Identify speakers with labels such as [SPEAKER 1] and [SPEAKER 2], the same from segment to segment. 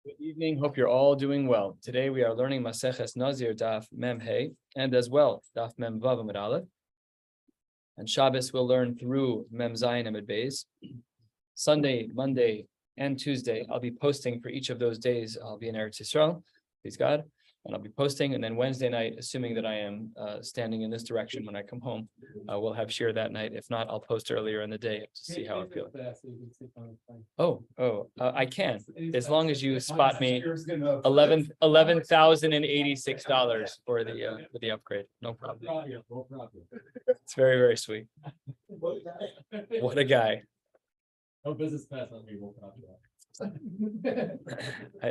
[SPEAKER 1] Good evening. Hope you're all doing well. Today we are learning Maseches Nazir Daf Mem Hey and as well Daf Mem Vav Amud Aleph. And Shabbos we'll learn through Mem Zayin Amud Beis. Sunday, Monday, and Tuesday I'll be posting for each of those days. I'll be in Eretz Yisrael, please God, and I'll be posting. And then Wednesday night, assuming that I am standing in this direction when I come home, we'll have shiur that night. If not, I'll post earlier in the day to see how I feel. I can, as long as you spot me $11,086 for the upgrade. No problem. It's very, very sweet. What a guy.
[SPEAKER 2] No business class on me.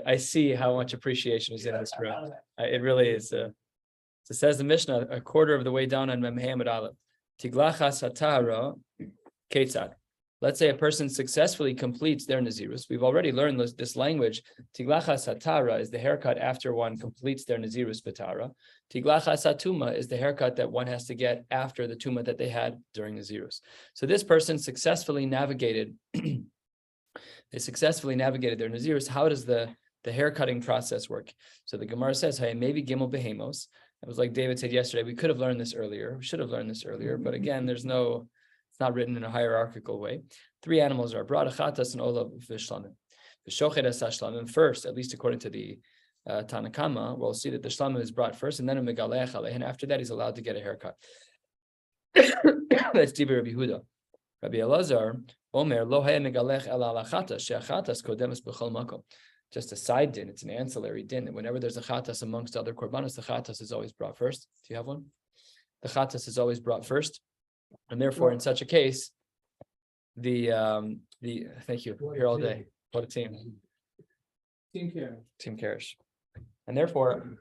[SPEAKER 1] I see how much appreciation is in this room. It really is. It says the Mishnah, a quarter of the way down on Mem Hey Amud Aleph. Tiglachas hatara ketzad. Let's say a person successfully completes their Nazirus. We've already learned this language. Tiglachas hatara is the haircut after one completes their Nazirus b'tara. Tiglachas hatuma is the haircut that one has to get after the tuma that they had during Nazirus. So this person successfully navigated. They successfully navigated their Nazirus. How does the hair cutting process work? So the Gemara says, "Hey, maybe gimel behemos." It was like David said yesterday. We could have learned this earlier. We should have learned this earlier, but again, it's not written in a hierarchical way. 3 animals are brought: achatas and olav v'shlamim. V'shochet es hashlamim first, at least according to the Tanakama. We'll see that the shlamim is brought first, and then a megalech aleh, and after that, he's allowed to get a haircut. That's Divrei Rabbi Yehuda. Rabbi Elazar Omer lo haya megalech el alachatas she'achatas kodemes b'chol makom. Just a side din, it's an ancillary din. Whenever there's a chatas amongst other korbanos, the chatas is always brought first. Do you have one? The chatas is always brought first, and therefore, in such a case, the thank you. Here all day. What a team.
[SPEAKER 2] Team
[SPEAKER 1] Karesh. And therefore,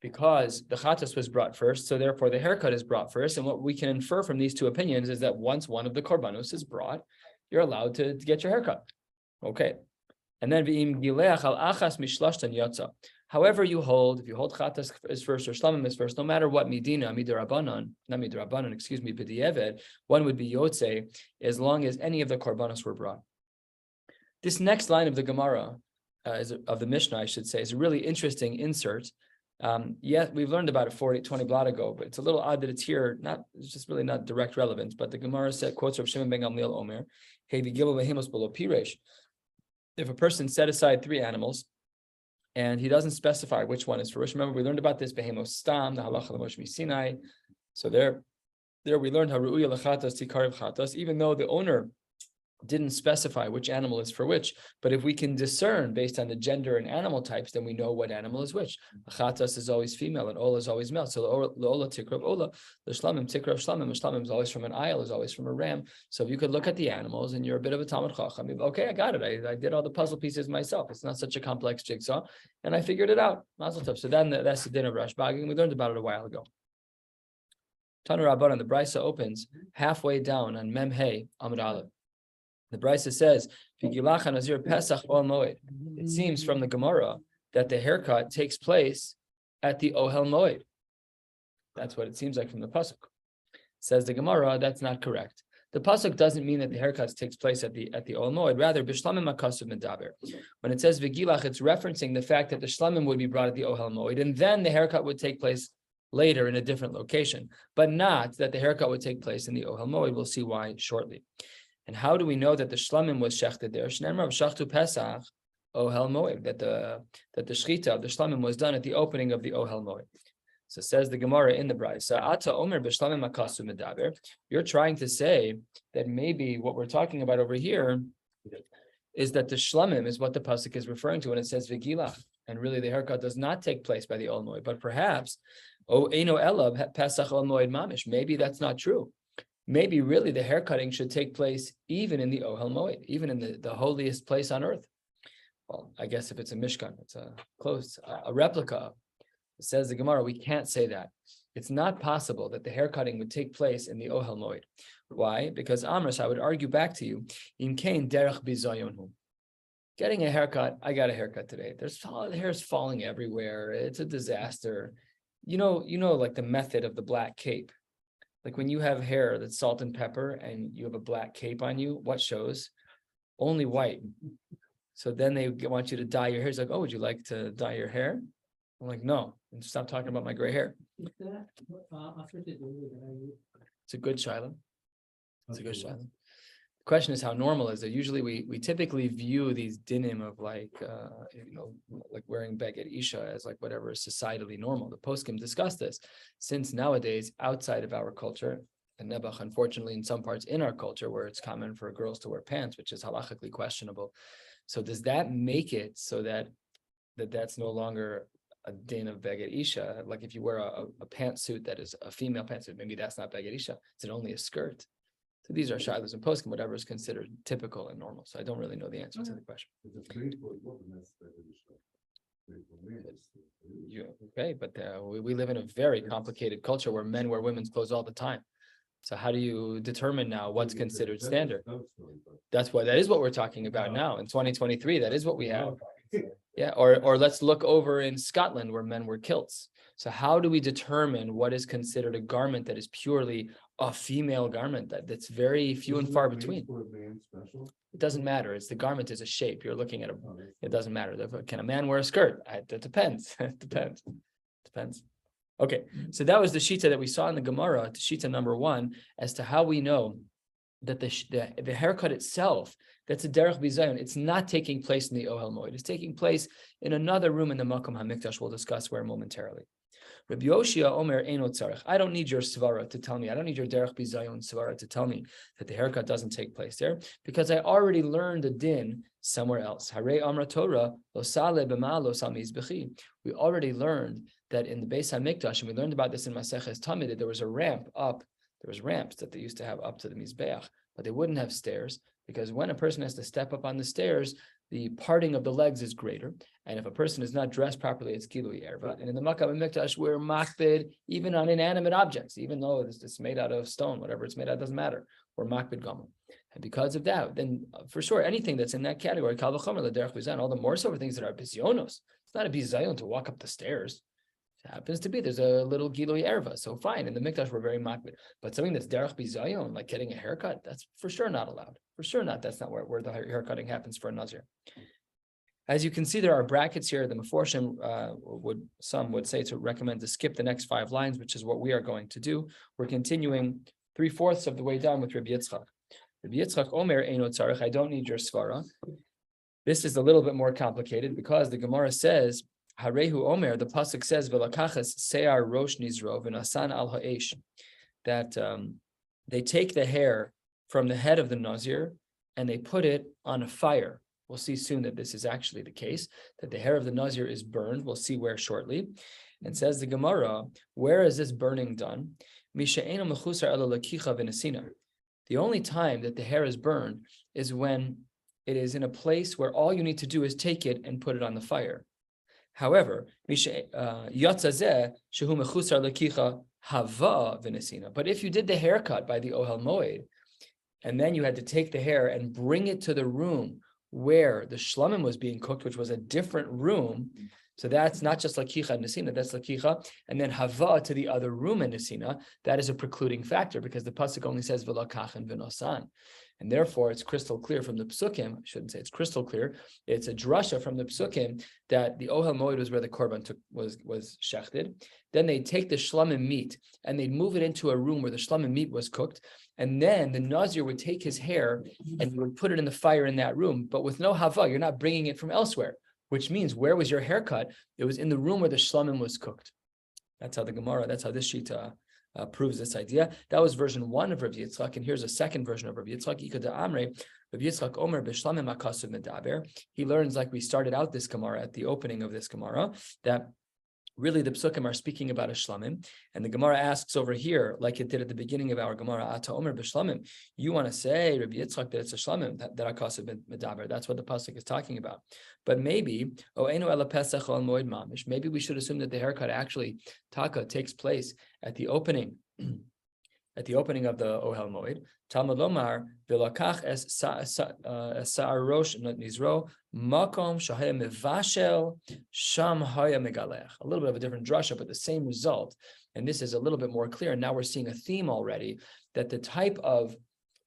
[SPEAKER 1] because the chatas was brought first, so therefore the haircut is brought first. And what we can infer from these two opinions is that once one of the korbanos is brought, you're allowed to get your haircut. Okay. And then however you hold, if you hold chatas is first or shlamim is first, no matter what midirabanan, b'di'evet, one would be yotze as long as any of the korbanos were brought. This next line of the Gemara, of the Mishnah, I should say, is a really interesting insert. We've learned about it 20 blot ago, but it's a little odd that it's here. It's just really not direct relevance. But the Gemara said, quotes Rav Shimon ben Gamliel Omer, "Hey, v'gilul behemos below piresh." If a person set aside 3 animals, and he doesn't specify which one is for which. Remember, we learned about this behemos stam, the halacha l'Moshe Sinai. So there we learned how ru'uya l'chatas tikarev chatas, even though the owner didn't specify which animal is for which, but if we can discern based on the gender and animal types, then we know what animal is which. Chatas is always female and ola is always male. So ola tikrav ola, the shlamim tikrav shlamim. The shlamim is always from an ayil, is always from a ram. So if you could look at the animals and you're a bit of a Talmud Chacham, okay, I got it. I did all the puzzle pieces myself. It's not such a complex jigsaw, and I figured it out. Mazel tov. So then that's the din of Rashbag, and we learned about it a while ago. Tanu Rabbanan, the Brisa opens halfway down on Mem Hey Amud Aleph. The Brisa says, it seems from the Gemara that the haircut takes place at the Ohel Moed. That's what it seems like from the Pasuk. Says the Gemara, that's not correct. The Pasuk doesn't mean that the haircut takes place at the Ohel Moed. Rather, Bishlamim Makasuv Medaber. When it says Vigilach, it's referencing the fact that the Shlamim would be brought at the Ohel Moed, and then the haircut would take place later in a different location, but not that the haircut would take place in the Ohel Moed. We'll see why shortly. And how do we know that the shlamim was shechted there? Shneimar shachtu Pesach Ohel Moed, that the shechita of the shlamim was done at the opening of the Ohel Moed. So says the Gemara in the Brisa, Ata Omer b'shlamim makasu medaber. You're trying to say that maybe what we're talking about over here is that the shlamim is what the pasuk is referring to when it says v'gilach, and really the haircut does not take place by the Ohel Moed, but perhaps eino elav Pesach Ohel Moed mamish. Maybe that's not true. Maybe really the haircutting should take place even in the Ohel Moed, even in the holiest place on earth. Well, I guess if it's a Mishkan, it's a replica. It says the Gemara, we can't say that. It's not possible that the haircutting would take place in the Ohel Moed. Why? Because Amras, I would argue back to you, in Kain derech bizayonhu. Getting a haircut, I got a haircut today. The hair's falling everywhere. It's a disaster. You know, like the method of the black cape. Like when you have hair that's salt and pepper and you have a black cape on you, what shows? Only white. So then they want you to dye your hair. He's like, oh, would you like to dye your hair? I'm like, no, and stop talking about my gray hair. It's a good shiur. It's a good shiur. The question is, how normal is it? Usually we typically view these dinim of like wearing beged isha as like whatever is societally normal. The poskim discuss this, since nowadays outside of our culture, and Nebuch, unfortunately, in some parts in our culture where it's common for girls to wear pants, which is halachically questionable. So does that make it so that's no longer a din of beged isha? Like if you wear a pantsuit that is a female pantsuit, maybe that's not beged isha. Is it only a skirt? So these are shilas and poskim, whatever is considered typical and normal. So I don't really know the answer to the question. Okay, but we live in a very complicated culture where men wear women's clothes all the time. So how do you determine now what's considered standard? That is what we're talking about now in 2023. That is what we have. Yeah, or let's look over in Scotland where men wear kilts. So how do we determine what is considered a garment that is purely a female garment that's very few and far between? It doesn't matter. It's the garment is a shape. You're looking at it doesn't matter. Can a man wear a skirt? It depends. It depends. Okay, so that was the shita that we saw in the Gemara, shita number 1, as to how we know that the haircut itself, that's a derech bizayon, it's not taking place in the Ohel Moed. It's taking place in another room in the Makom HaMikdash. We'll discuss where momentarily. Rabbi Yoshia Omer Eino Tzarech. I don't need your svara to tell me. I don't need your derech bizayon svara to tell me that the haircut doesn't take place there, because I already learned a din somewhere else. Harei Amra Torah lo sale b'ma lo sal mizbechi. We already learned that in the Beis HaMikdash, and we learned about this in Maseches Tamid, that there was a ramp up. There was ramps that they used to have up to the Mizbeach, but they wouldn't have stairs, because when a person has to step up on the stairs, the parting of the legs is greater. And if a person is not dressed properly, it's gilui erva. And in the Makom HaMikdash, we're makbid even on inanimate objects, even though it's made out of stone, whatever it's made out, doesn't matter. We're makbid gamel. And because of that, then for sure, anything that's in that category, kal v'chomer l'derech bizayon, all the more so for things that are bizyonos. It's not a bizayon to walk up the stairs. It happens to be there's a little gilui erva, so fine. In the mikdash we're very makbid, but something that's derech bizayon, like getting a haircut, that's for sure not allowed. For sure not. That's not where the haircutting happens for a nazir. As you can see, there are brackets here. The Meforshim some would say to recommend to skip the next 5 lines, which is what we are going to do. We're continuing 3/4 of the way down with Rabbi Yitzchak. Rabbi Yitzchak Omer Eino Tzarech. I don't need your svara. This is a little bit more complicated because the Gemara says, Harehu Omer, the pasuk says, Velakachas se'ar rosh nizro v'nasan al ha'esh, that they take the hair from the head of the Nazir and they put it on a fire. We'll see soon that this is actually the case, that the hair of the Nazir is burned. We'll see where shortly. And says the Gemara, where is this burning done? The only time that the hair is burned is when it is in a place where all you need to do is take it and put it on the fire. However, but if you did the haircut by the Ohel Moed, and then you had to take the hair and bring it to the room where the shlamim was being cooked, which was a different room, so that's not just lakicha and nesina, that's lakicha, and then hava to the other room in nesina, that is a precluding factor, because the pasuk only says v'lakach and v'nosan. And therefore, it's crystal clear from the psukim, I shouldn't say it's crystal clear, it's a drasha from the psukim that the Ohel Moed was where the korban was shechted. Then they'd take the shlamim meat and they'd move it into a room where the shlamim meat was cooked. And then the Nazir would take his hair and he would put it in the fire in that room. But with no hava, you're not bringing it from elsewhere, which means where was your haircut? It was in the room where the shlamim was cooked. That's how the Gemara, that's how this shita proves this idea. That was version 1 of Rabbi Yitzchak, and here's a second version of Rabbi Yitzchak. Rabbi Yitzchak Omer b'shlamim akasu medaber. He learns, like we started out this Gemara at the opening of this Gemara, that really the psukim are speaking about a shlamim, and the Gemara asks over here, like it did at the beginning of our Gemara, Ata Omer b'shlamim. You want to say, Rabbi Yitzchak, that it's a shlamim that akasu medaber. That's what the pasuk is talking about. But maybe, maybe we should assume that the haircut actually takes place at the opening, of the Ohel Moed. Talmud Lomar v'lakach es sa'arosh nizro makom shahaya mevashel sham haya megalech. A little bit of a different drasha, but the same result. And this is a little bit more clear. And now we're seeing a theme already that the type of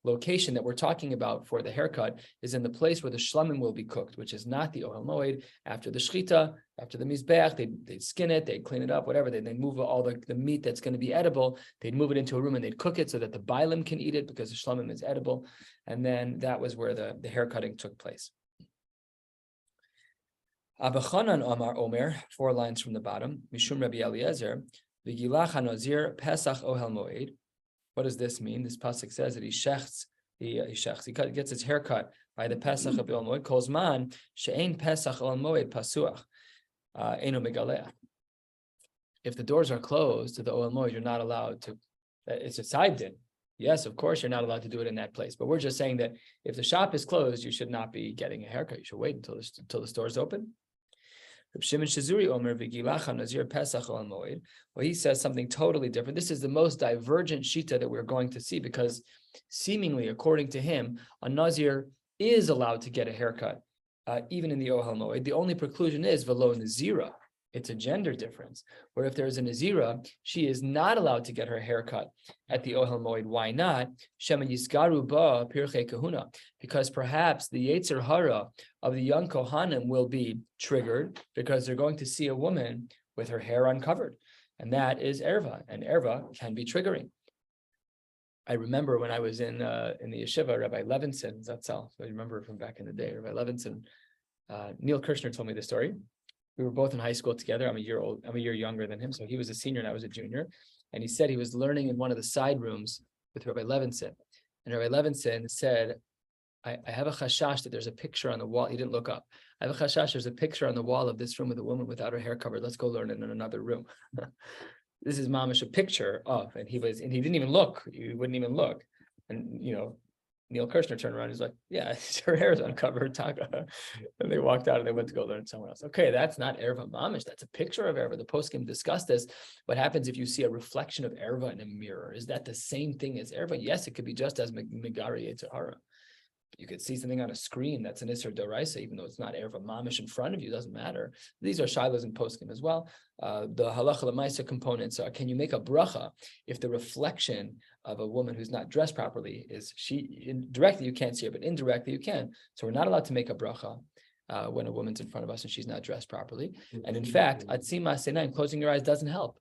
[SPEAKER 1] location that we're talking about for the haircut is in the place where the shlamim will be cooked, which is not the ohel moed. After the shchita, after the mizbeach, they'd skin it, they'd clean it up, whatever. They'd move all the meat that's going to be edible. They'd move it into a room and they'd cook it so that the bailim can eat it because the shlamim is edible. And then that was where the haircutting took place. Abachanan Amar Omer, 4 lines from the bottom. Mishum Rabbi Eliezer, V'gilach Nazir Pesach Ohel Moed. What does this mean? This pasuk says that he gets his haircut by the Pesach of Ohel Moed. Kolzman she'ein Pesach Ohel Moed pasuach eno megaleach. If the doors are closed to the Ohel Moed, you're not allowed to. It's a side din. Yes, of course, you're not allowed to do it in that place. But we're just saying that if the shop is closed, you should not be getting a haircut. You should wait until the store is open. Shimon Shazuri Omer v'gilacha Nazir Pesach Ohel Moed. Well, he says something totally different. This is the most divergent shita that we're going to see because seemingly, according to him, a Nazir is allowed to get a haircut, even in the Ohel Moed. The only preclusion is velo Nazira. It's a gender difference, where if there's a Nazira, she is not allowed to get her haircut at the Ohel Moed. Why not? Shema Yisgaru Ba Pirchei Kahuna, because perhaps the Yetzer Hara of the young Kohanim will be triggered because they're going to see a woman with her hair uncovered, and that is erva, and erva can be triggering. I remember when I was in the yeshiva, Rabbi Levinson, Zatzal, so I remember from back in the day, Rabbi Levinson, Neil Kirshner told me the story. We were both in high school together. I'm a year younger than him. So he was a senior and I was a junior. And he said he was learning in one of the side rooms with Rabbi Levinson. And Rabbi Levinson said, I have a chashash that there's a picture on the wall. He didn't look up. I have a chashash, there's a picture on the wall of this room with a woman without her hair covered. Let's go learn it in another room. This is mamish a picture of, and he didn't even look. He wouldn't even look. And, Neil Kirshner turned around. He's like, yeah, her hair is uncovered, Taka. And they walked out and they went to go learn somewhere else. Okay, that's not erva mamish. That's a picture of erva. The poskim discussed this. What happens if you see a reflection of erva in a mirror? Is that the same thing as erva? Yes, it could be just as megari yetzer hara. You could see something on a screen that's an Isser Doraisa, even though it's not erva mamish in front of you, doesn't matter. These are shilas and poskim as well. The halacha lemaisa components are: can you make a bracha if the reflection of a woman who's not dressed properly is directly you can't see her, but indirectly you can. So we're not allowed to make a bracha when a woman's in front of us and she's not dressed properly. And in fact, atzima senaim, closing your eyes doesn't help.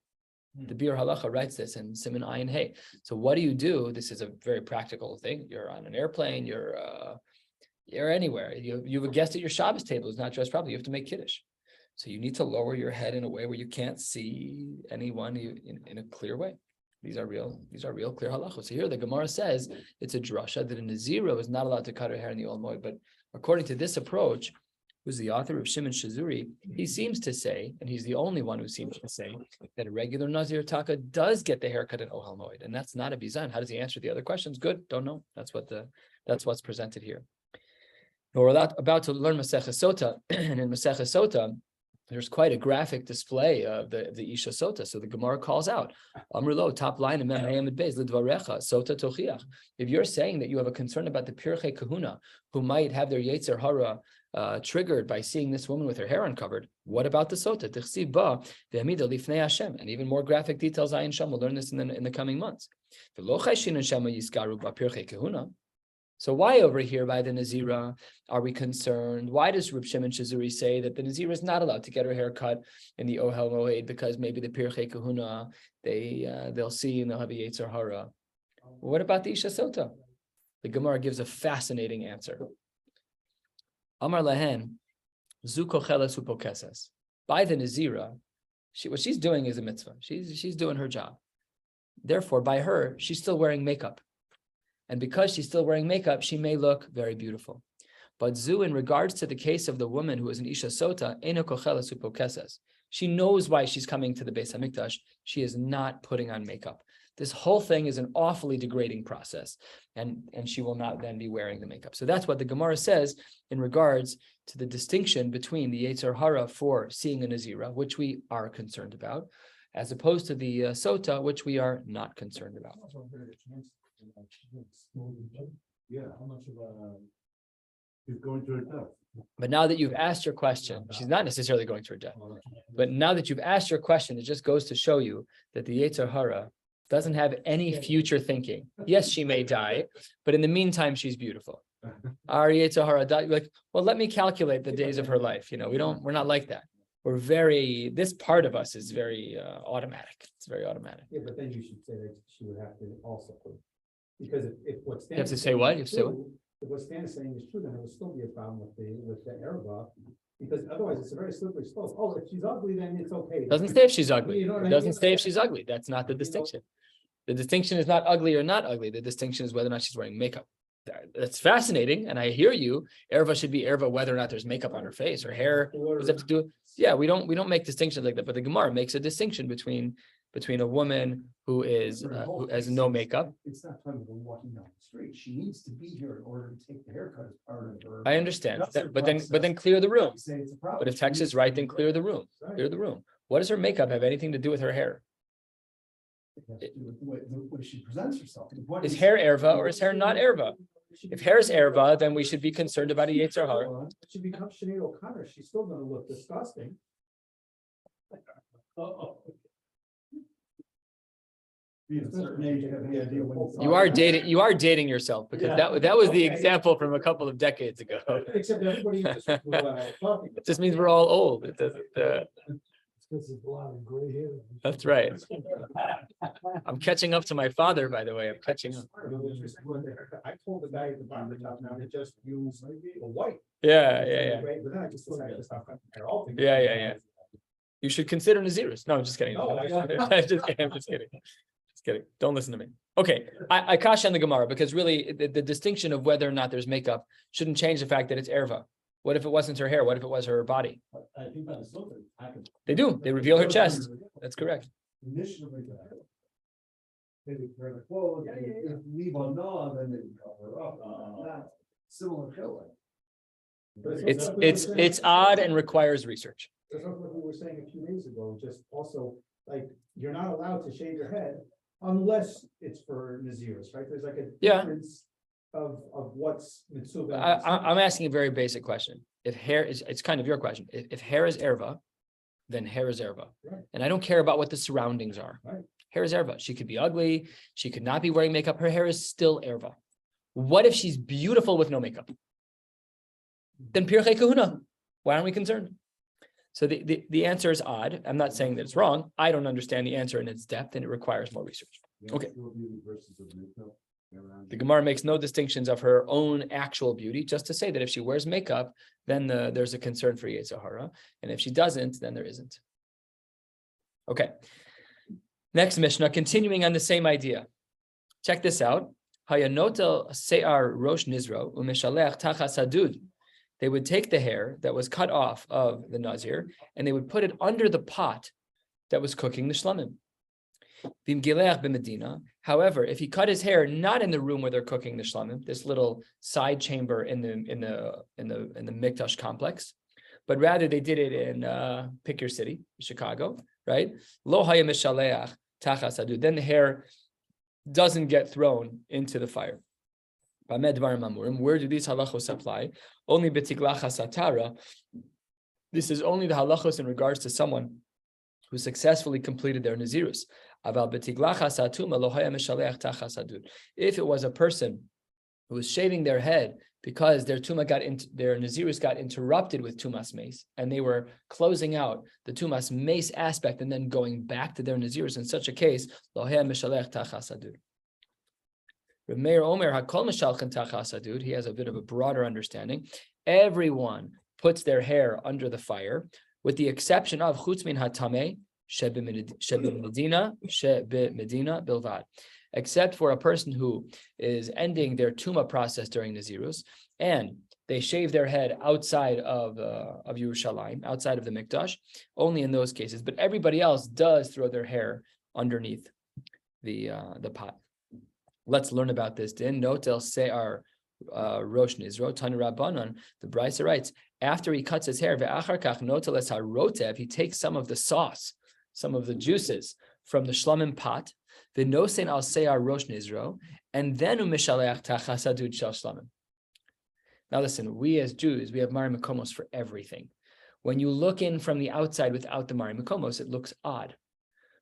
[SPEAKER 1] The Bir Halacha writes this in Siman Ayin Hey. So what do? This is a very practical thing. You're on an airplane, you're anywhere. You have a guest at your Shabbos table who's not dressed properly. You have to make kiddush. So you need to lower your head in a way where you can't see anyone in a clear way. These are real clear halachos. So here the Gemara says it's a drasha that a Nazira is not allowed to cut her hair in the Ohel Moed. But according to this approach, who's the author of Shimon Shazuri, he seems to say, and he's the only one who seems to say, that a regular Nazir Taka does get the haircut in Ohel Moed, and that's not a bizan. How does he answer the other questions? Good, don't know. That's what's presented here. Now we're about to learn Maseches Sota, and in Maseches Sota, there's quite a graphic display of the Isha Sota. So the Gemara calls out, Amrulo, top line of Mem Hayamid Beis, Lidvarecha, Sota Tochiach. If you're saying that you have a concern about the Pirchei Kahuna, who might have their Yetzer Hara triggered by seeing this woman with her hair uncovered, what about the Sota? Tichsi ba ve'amida lifnei Hashem, and even more graphic details. Ayin Sham, we'll learn this in the coming months. V'lo chayshin Shema yiskaru ba Pirchei Kahuna. So why over here by the Nazira are we concerned? Why does Reb Shimon Shazuri say that the Nazira is not allowed to get her hair cut in the Ohel Moed because maybe the Pirchei Kahuna they'll see and they'll have a Yetzer Hara? What about the Isha Sota? The Gemara gives a fascinating answer. Amar Lahen, Zu Kocheles Upokeses. By the Nazira, what she's doing is a mitzvah. She's doing her job. Therefore, by her, she's still wearing makeup. And because she's still wearing makeup, she may look very beautiful. But Zu, in regards to the case of the woman who is an Isha Sota, Eino Kocheles Upokeses. She knows why she's coming to the Beis HaMikdash. She is not putting on makeup. This whole thing is an awfully degrading process, and she will not then be wearing the makeup. So that's what the Gemara says in regards to the distinction between the Yetzer Hara for seeing a Nazira, which we are concerned about, as opposed to the Sota, which we are not concerned about.
[SPEAKER 2] Yeah, how much of is going to her death?
[SPEAKER 1] But now that you've asked your question, she's not necessarily going to her death. But now that you've asked your question, it just goes to show you that the Yetzer Hara doesn't have any future thinking. Yes, she may die, but in the meantime, she's beautiful. Our Yetzer Hara, like, well, let me calculate the days of her life. We're not like that. This part of us is very automatic. It's very automatic.
[SPEAKER 3] Yeah, but then you should say that she would have to also prove. Because if what Stan.
[SPEAKER 1] You have to say what? You have to say what?
[SPEAKER 3] If what Stan is saying is true, then there would still be a problem with the Araba. Because otherwise it's a very slippery slope. Oh, if she's ugly, then it's okay.
[SPEAKER 1] Doesn't say if she's ugly.
[SPEAKER 3] You know what I
[SPEAKER 1] It doesn't
[SPEAKER 3] mean?
[SPEAKER 1] say if she's ugly. That's not the distinction. The distinction is not ugly or not ugly. The distinction is whether or not she's wearing makeup. That's fascinating, and I hear you. Erva should be erva whether or not there's makeup on her face. Her hair, what does it have to do? Yeah, we don't make distinctions like that. But the Gemara makes a distinction between a woman who has no makeup.
[SPEAKER 4] It's not time to go walking down the street. She needs to be here in order to take the haircut as part of her.
[SPEAKER 1] I understand,
[SPEAKER 4] That's her
[SPEAKER 1] but then
[SPEAKER 4] process.
[SPEAKER 1] clear the room.
[SPEAKER 4] Say it's a problem.
[SPEAKER 1] But if text is right, then clear the room. Clear the room. What does her makeup have anything to do with her hair?
[SPEAKER 4] It has to do with the way she presents herself.
[SPEAKER 1] Is hair erva or is hair not erva? If hair is erva, then we should be concerned about a Yetzer Hara.
[SPEAKER 3] She becomes Sinead O'Connor, she's still gonna look disgusting.
[SPEAKER 4] Be at a certain age, you have any idea when it's.
[SPEAKER 1] You are dating yourself because that was the example from a couple of decades ago.
[SPEAKER 3] Except everybody just talking.
[SPEAKER 1] It just means we're all old. It doesn't.
[SPEAKER 4] Because there's a lot of gray hair.
[SPEAKER 1] That's right. I'm catching up to my father, by the way. I'm catching up.
[SPEAKER 3] I told the guy at the barber shop now to just use a white.
[SPEAKER 1] Yeah.
[SPEAKER 3] But then I just decided to stop cutting hair altogether.
[SPEAKER 1] Yeah. You should consider Nazirus. No, I'm just kidding.
[SPEAKER 3] No,
[SPEAKER 1] I'm just kidding. Just kidding. Don't listen to me. Okay, I caution the Gemara because really the distinction of whether or not there's makeup shouldn't change the fact that it's erva. What if it wasn't her hair? What if it was her body?
[SPEAKER 4] I think by the filter, I can.
[SPEAKER 1] They do. They reveal her chest. That's correct.
[SPEAKER 4] Initially, maybe wear the clothes, if leave on nod, then they cover up. Similar color.
[SPEAKER 1] It's odd and requires research.
[SPEAKER 3] That's what we were saying a few days ago, just also, like, you're not allowed to shave your head unless it's for Naziris, right? There's like a difference of what's Mitzvah.
[SPEAKER 1] I'm asking a very basic question. If hair is, it's kind of your question. If hair is erva, then hair is erva.
[SPEAKER 3] Right.
[SPEAKER 1] And I don't care about what the surroundings are.
[SPEAKER 3] Right.
[SPEAKER 1] Hair is erva. She could be ugly. She could not be wearing makeup. Her hair is still erva. What if she's beautiful with no makeup? Then pirchei kahuna. Why aren't we concerned? So the answer is odd. I'm not saying that it's wrong. I don't understand the answer in its depth, and it requires more research. Okay. The Gemara makes no distinctions of her own actual beauty, just to say that if she wears makeup, then there's a concern for Yetzer Hara, and if she doesn't, then there isn't. Okay. Next Mishnah, continuing on the same idea. Check this out. Hayanotel se'ar rosh nizro u'meshalech tachas hadud. They would take the hair that was cut off of the Nazir, and they would put it under the pot that was cooking the shlamim. However, if he cut his hair not in the room where they're cooking the shlamim, this little side chamber in the Mikdash complex, but rather they did it in pick your city, Chicago, right? Lo haya mishaleach tachas hadud. Then the hair doesn't get thrown into the fire. Where do these halachos apply? Only b'tiglacha satara. This is only the halachos in regards to someone who successfully completed their nazirus. If it was a person who was shaving their head because their their nazirus got interrupted with tumas mace, and they were closing out the tumas mace aspect and then going back to their nazirus, in such a case, Meir Omer Hakol Mishalchen Tachas Hadud. He has a bit of a broader understanding. Everyone puts their hair under the fire, with the exception of Chutz min Hatameh Medina Bilvad, except for a person who is ending their Tuma process during Nazirus, and they shave their head outside of Yerushalayim, outside of the Mikdash, only in those cases. But everybody else does throw their hair underneath the pot. Let's learn about this. Din notel se'ar rosh nizro tanu rabbanon. The Brisa writes, after he cuts his hair, ve'achar kach notel es harotev, he takes some of the sauce, some of the juices from the shlamim pot, v'nosen al se'ar rosh nizro, and then umishaleach tachas hadud shel shlamim. Now listen, we as Jews, we have Mari Makomos for everything. When you look in from the outside without the Mari Makomos, it looks odd.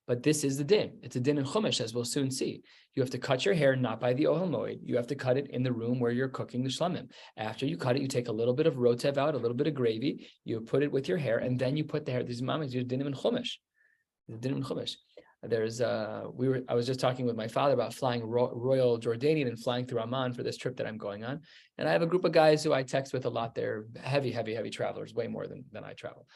[SPEAKER 1] But this is the din. It's a din in Chumash, as we'll soon see. You have to cut your hair not by the Ohel Moed. You have to cut it in the room where you're cooking the shlamim. After you cut it, you take a little bit of rotev out, a little bit of gravy. You put it with your hair, and then you put the hair. These mamas use dinim in Chumash. Dinim in Chumash. I was just talking with my father about flying Royal Jordanian and flying through Amman for this trip that I'm going on. And I have a group of guys who I text with a lot. They're heavy travelers, way more than I travel.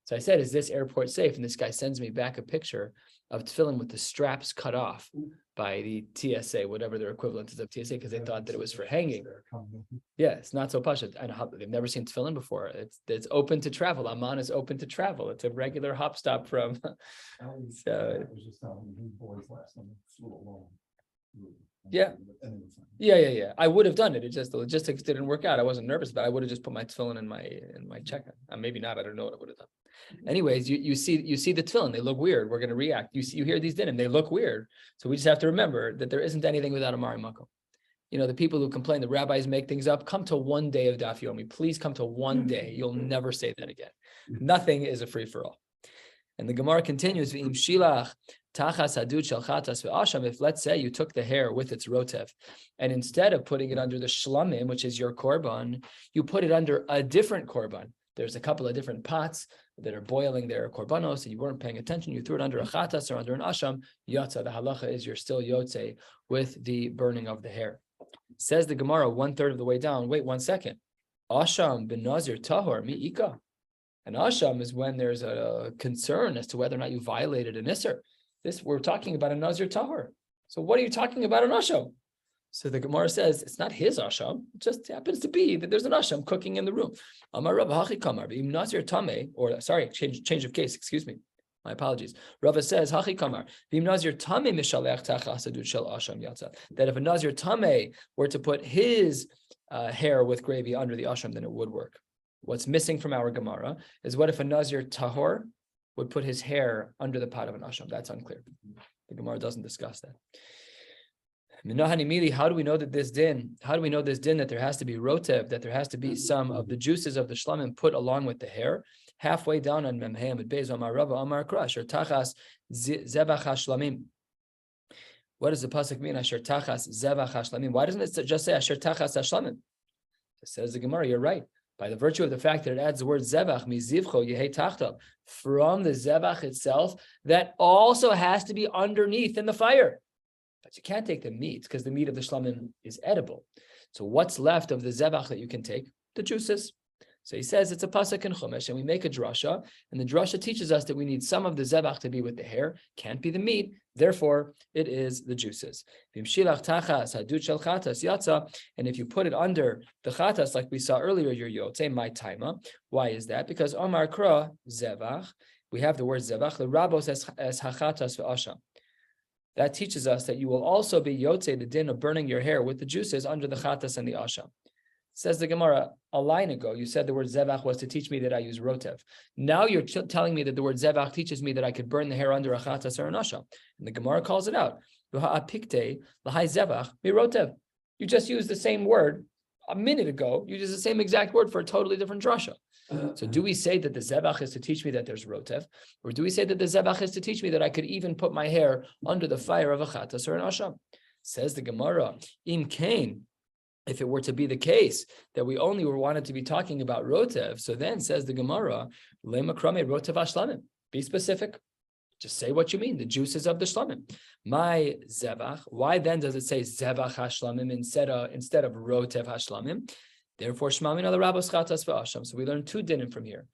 [SPEAKER 1] So I said, is this airport safe? And this guy sends me back a picture of tefillin with the straps cut off by the TSA, whatever their equivalent is of TSA, because they thought that it was for hanging. Yeah, it's not so pashut. And they've never seen tefillin before. It's open to travel. Amman is open to travel. It's a regular hop stop from. So, yeah. I would have done it. It just the logistics didn't work out. I wasn't nervous, but I would have just put my tefillin in my check. Maybe not. I don't know what I would have done. Anyways, you see the tefillin. They look weird. We're going to react. You hear these dinim. They look weird. So we just have to remember that there isn't anything without a Mari Makom. The people who complain the rabbis make things up, come to one day of Daf Yomi. Please come to one day. You'll never say that again. Nothing is a free for all. And the Gemara continues, if let's say you took the hair with its rotev, and instead of putting it under the shlamim, which is your korban, you put it under a different korban. There's a couple of different pots that are boiling their korbanos, and you weren't paying attention. You threw it under a chatas or under an asham. Yatsa, the halacha is you're still yotze with the burning of the hair. Says the Gemara 1/3 of the way down. Wait 1 second. Asham ben Nazir tahor mi'ika. An asham is when there's a concern as to whether or not you violated an isser. We're talking about a Nazir tahor. So what are you talking about an asham? So the Gemara says it's not his asham. It just happens to be that there's an asham cooking in the room. Amar Rabbi Hachi Kamar b'im Nazir tameh, or sorry, change of case. Excuse me. My apologies. Rava says Hachi Kamar b'im Nazir tameh mishalech tachas adut shel asham yatsa. That if a Nazir tameh were to put his hair with gravy under the asham, then it would work. What's missing from our Gemara is what if a Nazir tahor would put his hair under the pot of an asham? That's unclear. The Gemara doesn't discuss that. How do we know that this din? How do we know this din that there has to be rotev, that there has to be some of the juices of the shlamim put along with the hair? Halfway down on Memhem, Beis Amar Rava Amar Krash or Tachas Zevach HaShlamim. What does the pasuk mean? Asher Tachas Zevach HaShlamim. Why doesn't it just say Asher Tachas HaShlamim? It says the Gemara, you're right. By the virtue of the fact that it adds the word Zevach, Mizivcho Yehei Tachtav, from the Zevach itself, that also has to be underneath in the fire. But you can't take the meat because the meat of the shlamim is edible. So what's left of the zevach that you can take? The juices. So he says it's a pasuk in Chumash, and we make a drasha, and the drasha teaches us that we need some of the zevach to be with the hair, can't be the meat, therefore it is the juices. And if you put it under the chatas, like we saw earlier, your yotze, my taima. Why is that? Because Omar Kra zevach, we have the word zevach, the rabos as hachatas ve'asham. That teaches us that you will also be yotze, the din of burning your hair with the juices under the chatas and the asham. Says the Gemara, a line ago, you said the word zevach was to teach me that I use rotev. Now you're telling me that the word zevach teaches me that I could burn the hair under a chatas or an asham. And the Gemara calls it out. You just used the same word a minute ago. You used the same exact word for a totally different drasha. So do we say that the zevach is to teach me that there's rotev? Or do we say that the zevach is to teach me that I could even put my hair under the fire of a chatas or an asham? Says the Gemara, im kain, if it were to be the case that we only wanted to be talking about rotev, so then says the Gemara, lema krame rotev ashlamim. Be specific. Just say what you mean, the juices of the shlamim. My zevach, why then does it say zevach hashlamim instead of rotev hashlamim? Therefore, shmamin ala rabos chatas ve'asham. So we learn two dinim from here.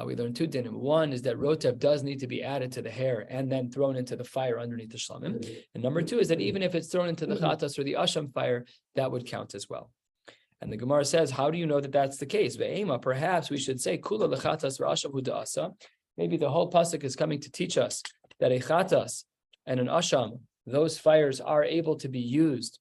[SPEAKER 1] We learn two dinim. One is that rotev does need to be added to the hair and then thrown into the fire underneath the shlamim. And number two is that even if it's thrown into the chatas or the asham fire, that would count as well. And the Gemara says, how do you know that that's the case? Ve'ema, perhaps we should say kula lechatas ve'asham hu da'asa. Maybe the whole pasuk is coming to teach us that a chatas and an asham, those fires are able to be used.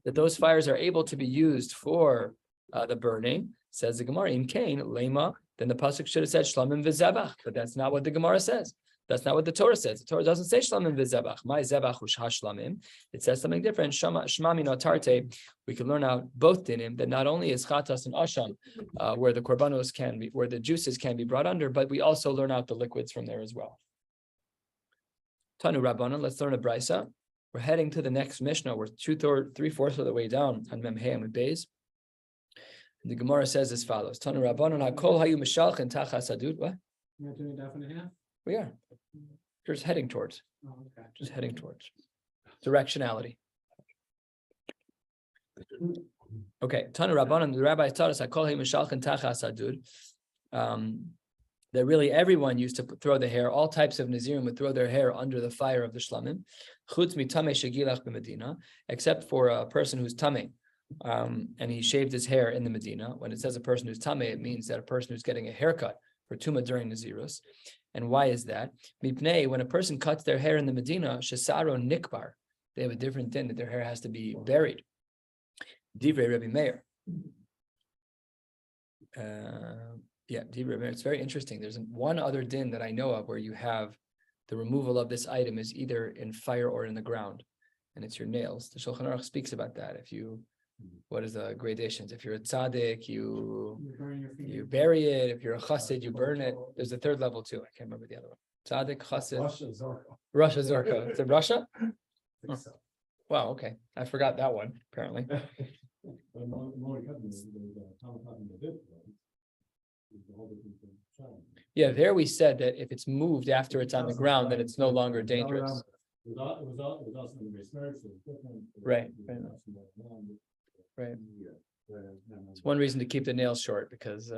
[SPEAKER 1] That those fires are able to be used for the burning. Says the Gemara, im kain lema. Then the pasuk should have said shlamim v'zebach, but that's not what the Gemara says. That's not what the Torah says. The Torah doesn't say shlamim v'zebach. My zebach u'sh hashlamim. It says something different. Shmami notarte. We can learn out both dinim that not only is chatas and asham where the korbanos can be, where the juices can be brought under, but we also learn out the liquids from there as well. Tanu Rabbanan, let's learn a brisa. We're heading to the next Mishnah. We're 3/4 of the way down on Memhei and Beis. The Gemara says as follows: Tanu Rabbanan, Hakol hayu mishalchen tachas adud. What?
[SPEAKER 5] You're doing Daf and a half?
[SPEAKER 1] We are. Just heading towards.
[SPEAKER 5] Oh, okay.
[SPEAKER 1] Just heading towards. Directionality. Okay. Tanu Rabbanan, the rabbi taught us Hakol hayu mishalchen tachas adud. That really everyone used to throw the hair. All types of Nazirim would throw their hair under the fire of the shlamim, chutz mitame shegilach b'Medina, except for a person who's tameh, and he shaved his hair in the Medina. When it says a person who's tameh, it means that a person who's getting a haircut for tuma during Nazirus. And why is that? Mipnei, when a person cuts their hair in the Medina, shesaro nikbar, they have a different din that their hair has to be buried. Divrei Rabbi Meir. Yeah, it's very interesting. There's one other din that I know of where you have the removal of this item is either in fire or in the ground, and it's your nails. The Shulchan Aruch speaks about that. What is the gradations? If you're a tzaddik, you bury it. If you're a chassid, you burn it. There's a third level too. I can't remember the other one. Tzaddik, chassid, Russia Zorka. Is it Russia? Oh. Wow. Okay, I forgot that one. Apparently. Yeah, there we said that if it's moved after it's on the ground, then it's no longer dangerous. Right. It's one reason to keep the nails short, because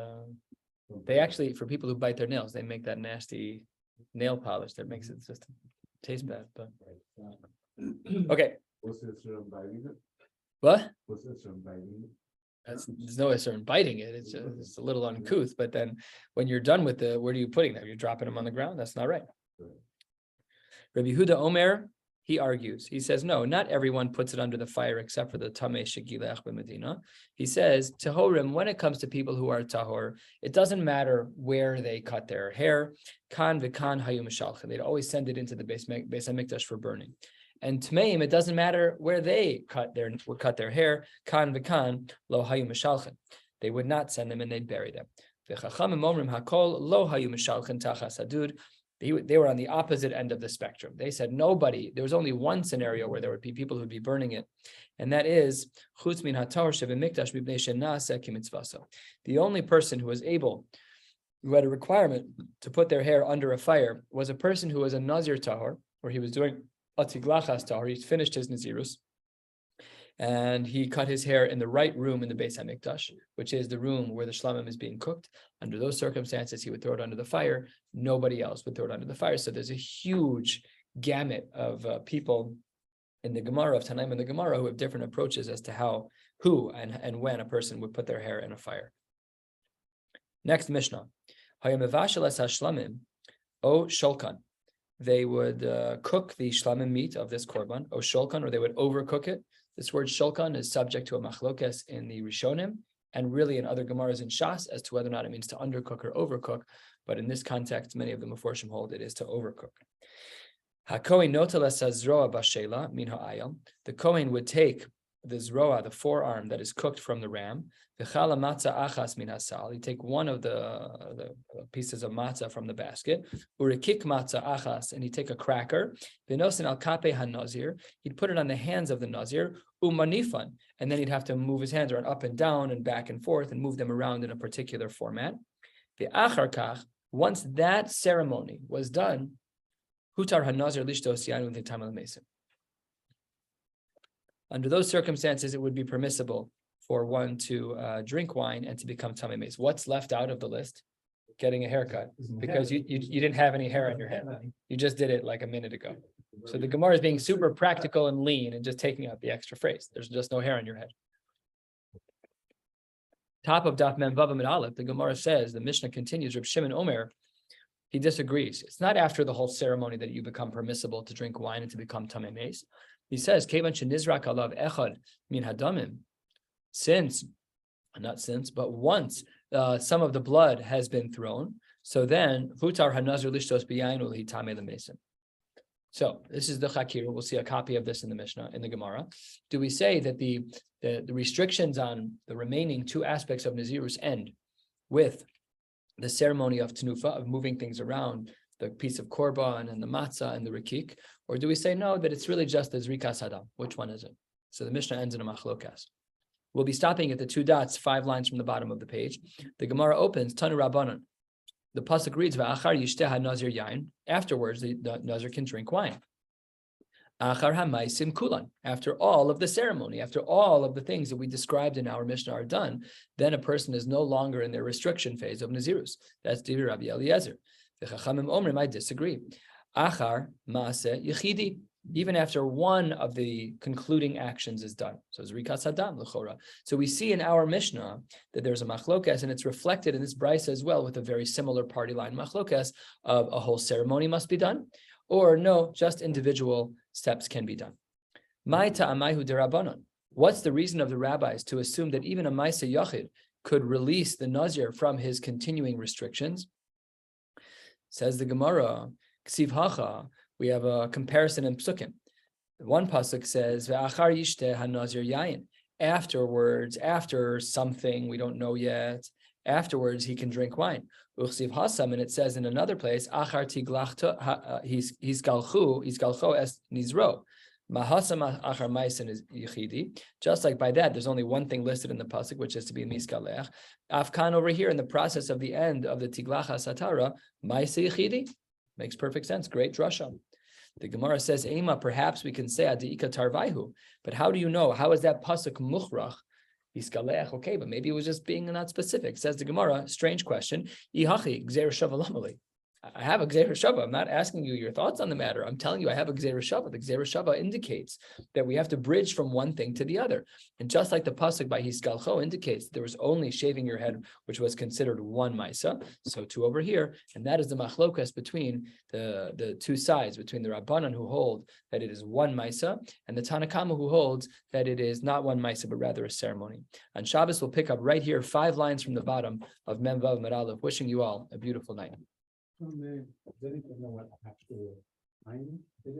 [SPEAKER 1] they actually, for people who bite their nails, they make that nasty nail polish that makes it just taste bad. But okay. What? There's no issue in biting it. It's a little uncouth. But then when you're done with where are you putting them? You're dropping them on the ground. That's not right. Rabbi Yehuda Omer, he argues. He says, no, not everyone puts it under the fire except for the Tameh Shegilach b'Medina. He says, Tahorim, when it comes to people who are Tahor, it doesn't matter where they cut their hair. Kan v'kan hayu mishalchen. They'd always send it into the Beis HaMikdash for burning. And Tmeim, it doesn't matter where they cut their hair. Kan v'kan lo hayu mishalchen. They would not send them and they'd bury them. V'chachamim omrim hakol lo hayu mishalchen tachas adud. They were on the opposite end of the spectrum. They said there was only one scenario where there would be people who would be burning it, and that is chutz min hatar shebemikdash mipnei shenaseh kimitzvaso. The only person who had a requirement to put their hair under a fire was a person who was a Nazir tahor, where he was doing atiglachas tahor. He finished his Nazirus, and he cut his hair in the right room in the Beis HaMikdash, which is the room where the shlamim is being cooked. Under those circumstances, he would throw it under the fire. Nobody else would throw it under the fire. So there's a huge gamut of people in the Gemara, of Tanaim and the Gemara, who have different approaches as to who and when a person would put their hair in a fire. Next Mishnah. Hayamevasheles hashlamim o sholkan. They would cook the shlamim meat of this korban, o sholkan, or they would overcook it. This word shulkan is subject to a machlokes in the Rishonim and really in other Gemaras in Shas as to whether or not it means to undercook or overcook. But in this context, many of the Meforshim hold it is to overcook. HaKohen noteles hazroa bashela min ha'ayam. The Kohen would take the zroa, the forearm that is cooked from the ram. V'chala matzah achas min hasal. He'd take one of the pieces of matzah from the basket. Urikik matzah achas, and he'd take a cracker. V'nosin al kape han-nazir. He'd put it on the hands of the nazir. Umanifan, and then he'd have to move his hands around up and down and back and forth and move them around in a particular format. V'achar kach, once that ceremony was done, hutar han-nazir lishtos yainu v'tam al-mesim. Under those circumstances, it would be permissible for one to drink wine and to become tamei meis. What's left out of the list? Getting a haircut, because you didn't have any hair on your head. You just did it like a minute ago. So the Gemara is being super practical and lean and just taking out the extra phrase. There's just no hair on your head. Top of Daf Mem Vav Amid Aleph, the Gemara says, the Mishnah continues, Reb Shimon Omer, he disagrees. It's not after the whole ceremony that you become permissible to drink wine and to become tamei meis. He says, Kevan shenizrak alav echad min hadamim. But once some of the blood has been thrown, so then hutar hanazir lishtos biyainu li tamei lemesim. So this is the Chakir. We'll see a copy of this in the Mishnah, in the Gemara. Do we say that the restrictions on the remaining two aspects of Nazirus end with the ceremony of Tenufa, of moving things around the piece of korban and the matzah and the rikik? Or do we say no, that it's really just the zrikas hadam? Which one is it? So the Mishnah ends in a machlokas. We'll be stopping at the 2 dots, 5 lines from the bottom of the page. The Gemara opens, Tanu Rabbanan. The pasuk reads, Va'achar yishteh Nazir yain. Afterwards, the Nazir can drink wine. Achar hamaisim kulan. After all of the ceremony, after all of the things that we described in our Mishnah are done, then a person is no longer in their restriction phase of Nazirus. That's Divrei Rabbi Eliezer. The Chachamim Omrim, I disagree. Achar maaseh yechidi. Even after one of the concluding actions is done. So it's Rikas Hadam L'chora. So we see in our Mishnah that there's a machlokas, and it's reflected in this brisa as well with a very similar party line machlokas of a whole ceremony must be done, or no, just individual steps can be done. Mai ta'amayhu derabanan. What's the reason of the rabbis to assume that even a Maisa Yachid could release the Nazir from his continuing restrictions? Says the Gemara, Ksiv Hacha. We have a comparison in Psukim. One pasuk says, "Ve'achar yishteh hanazir yayin." Afterwards, after something we don't know yet, afterwards he can drink wine. Uchsiv hasam, and it says in another place, "Achar tiglachto hisgalcho es nizro." Mahasam achar ma'isen is yichidi. Just like by that, there's only one thing listed in the pasuk, which is to be miskalech. Afkan over here in the process of the end of the tiglacha satara, ma'ise yichidi. Makes perfect sense. Great drasha. The Gemara says, Ema, perhaps we can say Adiika Tarvaihu. But how do you know? How is that pasuk muchrach? Iskaleach, okay, but maybe it was just being not specific. Says the Gemara, strange question. Ihachi, Gzer Shava Lamali. I have a Gzer Shava. I'm not asking you your thoughts on the matter. I'm telling you I have a Gzer Shava. The Gzer Shava indicates that we have to bridge from one thing to the other. And just like the pasuk by Hiskalcho indicates there was only shaving your head, which was considered one Maisa, so too over here. And that is the machlokas between the 2 sides, between the Rabbanan who hold that it is one Maisa and the Tanakama who holds that it is not one Maisa, but rather a ceremony. On Shabbos, we'll pick up right here 5 lines from the bottom of Mem Vav Amud Aleph, wishing you all a beautiful night.
[SPEAKER 3] Does anyone know what actual time